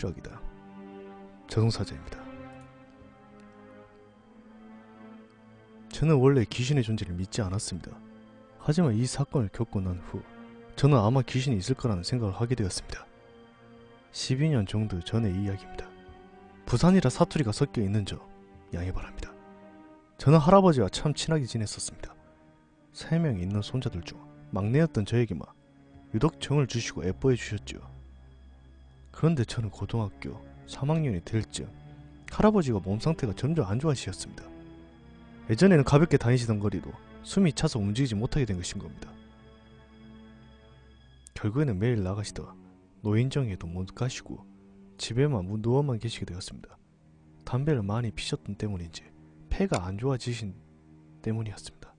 실화기다. 저승사자입니다. 저는 원래 귀신의 존재를 믿지 않았습니다. 하지만 이 사건을 겪고 난 후 저는 아마 귀신이 있을 거라는 생각을 하게 되었습니다. 12년 정도 전의 이야기입니다. 부산이라 사투리가 섞여 있는 점 양해 바랍니다. 저는 할아버지와 참 친하게 지냈었습니다. 3명 있는 손자들 중 막내였던 저에게만 유독 정을 주시고 예뻐해 주셨죠. 그런데 저는 고등학교 3학년이 될 즈음 할아버지가 몸 상태가 점점 안 좋아지셨습니다. 예전에는 가볍게 다니시던 거리도 숨이 차서 움직이지 못하게 된 것인 겁니다. 결국에는 매일 나가시다가 노인정에도 못 가시고 집에만 누워만 계시게 되었습니다. 담배를 많이 피셨던 때문인지 폐가 안 좋아지신 때문이었습니다.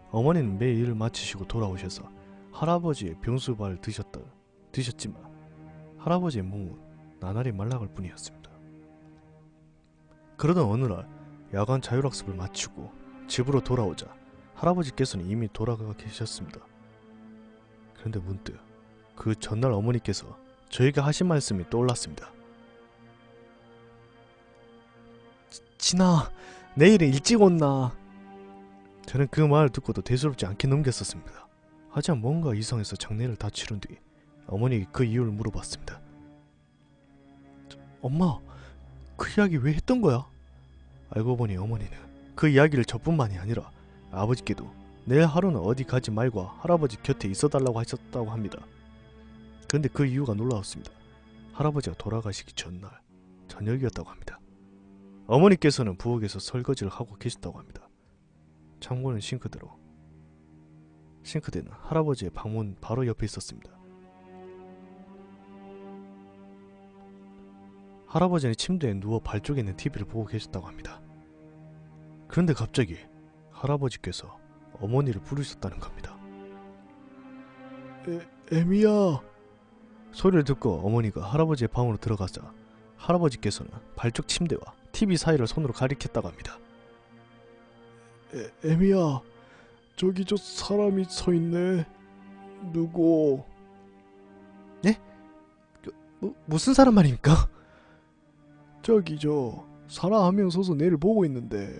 어머니는 매일 일을 마치시고 돌아오셔서 할아버지의 병수발을 드셨지만 할아버지의 몸은 나날이 말라갈 뿐이었습니다. 그러던 어느 날 야간 자율학습을 마치고 집으로 돌아오자 할아버지께서는 이미 돌아가 계셨습니다. 그런데 문득 그 전날 어머니께서 저에게 하신 말씀이 떠올랐습니다. 진아, 내일은 일찍 온나. 저는 그 말을 듣고도 대수롭지 않게 넘겼었습니다. 하지만 뭔가 이상해서 장례를 다 치른 뒤 어머니에게 그 이유를 물어봤습니다. 엄마, 그 이야기 왜 했던 거야? 알고 보니 어머니는 그 이야기를 저뿐만이 아니라 아버지께도 내일 하루는 어디 가지 말고 할아버지 곁에 있어달라고 하셨다고 합니다. 그런데 그 이유가 놀라웠습니다. 할아버지가 돌아가시기 전날 저녁이었다고 합니다. 어머니께서는 부엌에서 설거지를 하고 계셨다고 합니다. 참고는 싱크대는 할아버지의 방문 바로 옆에 있었습니다. 할아버지는 침대에 누워 발 쪽에 있는 TV를 보고 계셨다고 합니다. 그런데 갑자기 할아버지께서 어머니를 부르셨다는 겁니다. 애미야. 소리를 듣고 어머니가 할아버지의 방으로 들어가자 할아버지께서는 발쪽 침대와 TV 사이를 손으로 가리켰다고 합니다. 애미야, 저기 저 사람이 서 있네. 누구? 네? 무슨 사람 말입니까? 저기 저 사람 한 명 서서 내를 보고 있는데.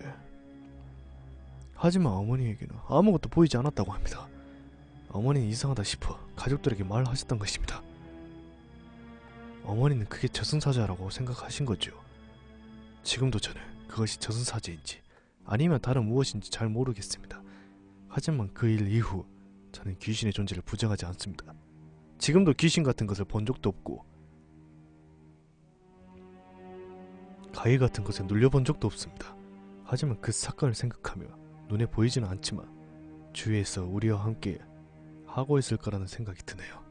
하지만 어머니에게는 아무것도 보이지 않았다고 합니다. 어머니는 이상하다 싶어 가족들에게 말하셨던 것입니다. 어머니는 그게 저승사자라고 생각하신 거죠. 지금도 저는 그것이 저승사자인지 아니면 다른 무엇인지 잘 모르겠습니다. 하지만 그 일 이후 저는 귀신의 존재를 부정하지 않습니다. 지금도 귀신 같은 것을 본 적도 없고 가위 같은 것에 눌려본 적도 없습니다. 하지만 그 사건을 생각하며 눈에 보이지는 않지만 주위에서 우리와 함께 하고 있을 거라는 생각이 드네요.